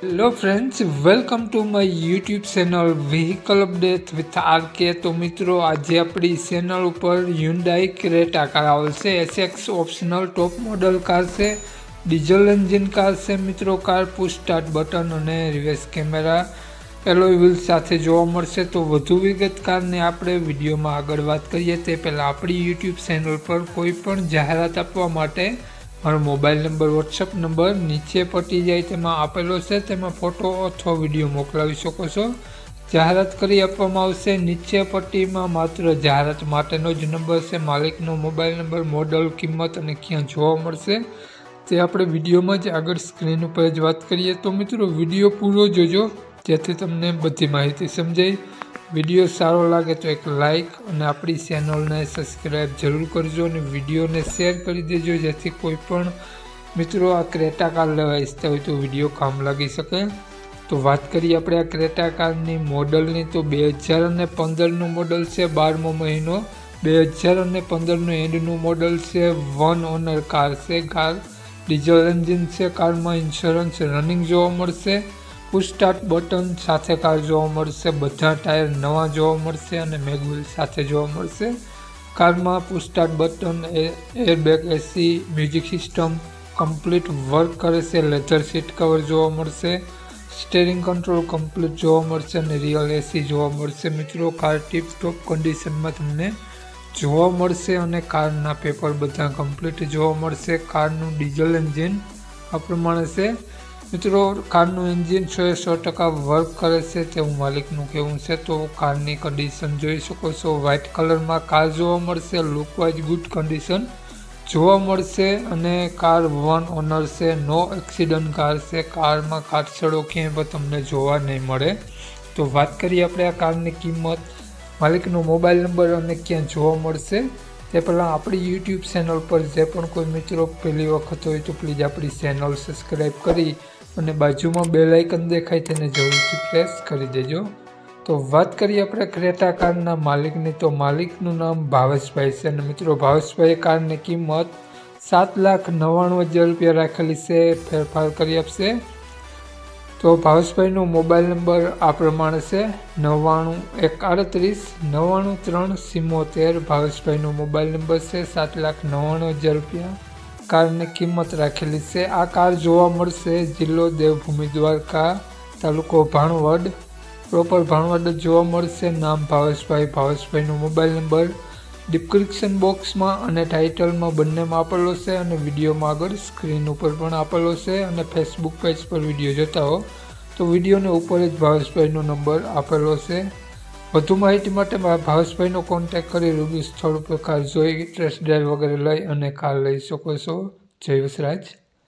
Hello friends, welcome to my YouTube channel vehicle update with RK. તો મિત્રો, આજે આપણી ચેનલ ઉપર હ્યુન્ડાઈ ક્રેટા કાર આવશે। SX optional top model car છે, ડીઝલ એન્જિન કાર છે મિત્રો। કાર પુશ સ્ટાર્ટ બટન અને રિવર્સ કેમેરા એલોય વ્હીલ સાથે જોવા મળશે। તો વધુ વિગત કારની આપણે વિડીયોમાં આગળ વાત કરીએ તે પહેલાં આપણી યુટ્યુબ ચેનલ પર કોઈ પણ જાહેરાત આપવા માટે મારો મોબાઈલ નંબર, વોટ્સઅપ નંબર નીચે પટી જાય તેમાં આપેલો છે, તેમાં ફોટો અથવા વિડીયો મોકલાવી શકો છો। જાહેરાત કરી આપવામાં આવશે। નીચે પટ્ટીમાં માત્ર જાહેરાત માટેનો જ નંબર છે। માલિકનો મોબાઈલ નંબર, મોડલ, કિંમત અને ક્યાં જોવા મળશે તે આપણે વિડીયોમાં જ આગળ સ્ક્રીન ઉપર જ વાત કરીએ। તો મિત્રો, વિડીયો પૂરો જોજો જેથી તમને બધી માહિતી સમજાય। વિડીયો સારો લાગે તો એક લાઇક અને આપણી ચેનલને સબસ્ક્રાઈબ જરૂર કરજો અને વિડીયોને શેર કરી દેજો જેથી કોઈ પણ મિત્રો આ ક્રેટા કાર લેવા ઈચ્છતા હોય તો વિડીયો કામ લાગી શકે। તો વાત કરીએ આપણે આ ક્રેટા કારની મોડલની, તો 2015નું મોડલ છે, 12મો મહિનો 2015નું એન્ડનું મોડલ છે। 1 ઓનર કાર છે। કાર ડીઝલ એન્જિન છે। કારમાં ઇન્સ્યોરન્સ રનિંગ જોવા મળશે। પુશ સ્ટાર્ટ બટન સાથે કાર જોવા મળશે। બધા ટાયર નવા જોવા મળશે અને મેગવ્હીલ સાથે જોવા મળશે। કારમાં પુશ સ્ટાર્ટ બટન, એરબેગ, એસી, મ્યુઝિક સિસ્ટમ કમ્પ્લીટ વર્ક કરે છે। લેધર સીટ કવર જોવા મળશે। સ્ટેરિંગ કંટ્રોલ કમ્પ્લીટ જોવા મળશે અને રિયલ એસી જોવા મળશે મિત્રો। કાર ટીપ ટોપ કન્ડિશનમાં તમને જોવા મળશે અને કારના પેપર બધા કમ્પ્લીટ જોવા મળશે। કારનું ડીઝલ એન્જિન આ પ્રમાણે છે મિત્રો। કારનું એન્જિન 100% વર્ક કરે છે તેવું માલિકનું કહેવું છે। તો કારની કન્ડિશન જોઈ શકો છો। વ્હાઇટ કલરમાં કાર જોવા મળશે। લુકવાઇઝ ગુડ કન્ડિશન જોવા મળશે અને કાર 1 ઓનર છે। નો એક્સિડન્ટ કાર છે। કારમાં કાટછડો ક્યાંય પણ તમને જોવા નહીં મળે। તો વાત કરીએ આપણે આ કારની કિંમત, માલિકનો મોબાઈલ નંબર અને ક્યાં જોવા મળશે તે પહેલાં આપણી યુટ્યુબ ચેનલ પર જે પણ કોઈ મિત્રો પહેલી વખત હોય તો પ્લીઝ આપણી ચેનલ સબસ્ક્રાઈબ કરી અને બાજુમાં બેલ આઇકન દેખાય તેને જરૂરથી પ્રેસ કરી દેજો। તો વાત કરીએ આપણે ક્રેટા કારના માલિકની, તો માલિકનું નામ ભાવેશભાઈ છે અને મિત્રો ભાવેશભાઈએ કારની કિંમત 7,99,000 રૂપિયા રાખેલી છે, ફેરફાર કરી આપશે। તો ભાવેશભાઈનો મોબાઈલ નંબર આ પ્રમાણે છે 99 138 93 374। ભાવેશભાઈનો મોબાઈલ નંબર છે। 7,99,000 રૂપિયા કારની કિંમત રાખેલી છે। આ કાર જોવા મળશે જિલ્લો દેવભૂમિ દ્વારકા, તાલુકો ભાણવડ, પ્રોપર ભાણવડ જ જોવા મળશે। નામ ભાવેશભાઈ, ભાવેશભાઈનો મોબાઈલ નંબર ડિસ્ક્રિપ્શન બોક્સમાં અને ટાઇટલમાં બંનેમાં આપેલો છે અને વિડીયોમાં આગળ સ્ક્રીન ઉપર પણ આપેલો છે અને ફેસબુક પેજ પર વિડીયો જોતા હો તો વિડીયોને ઉપર જ ભાવેશભાઈનો નંબર આપેલો છે। વધુ માહિતી માટે ભાવેશભાઈનો કોન્ટેક્ટ કરી રૂબરૂ સ્થળ ઉપર કાર જોઈ ટેસ્ટ ડ્રાઈવ વગેરે લઈ અને કાર લઈ શકો છો। જય વસરાજ।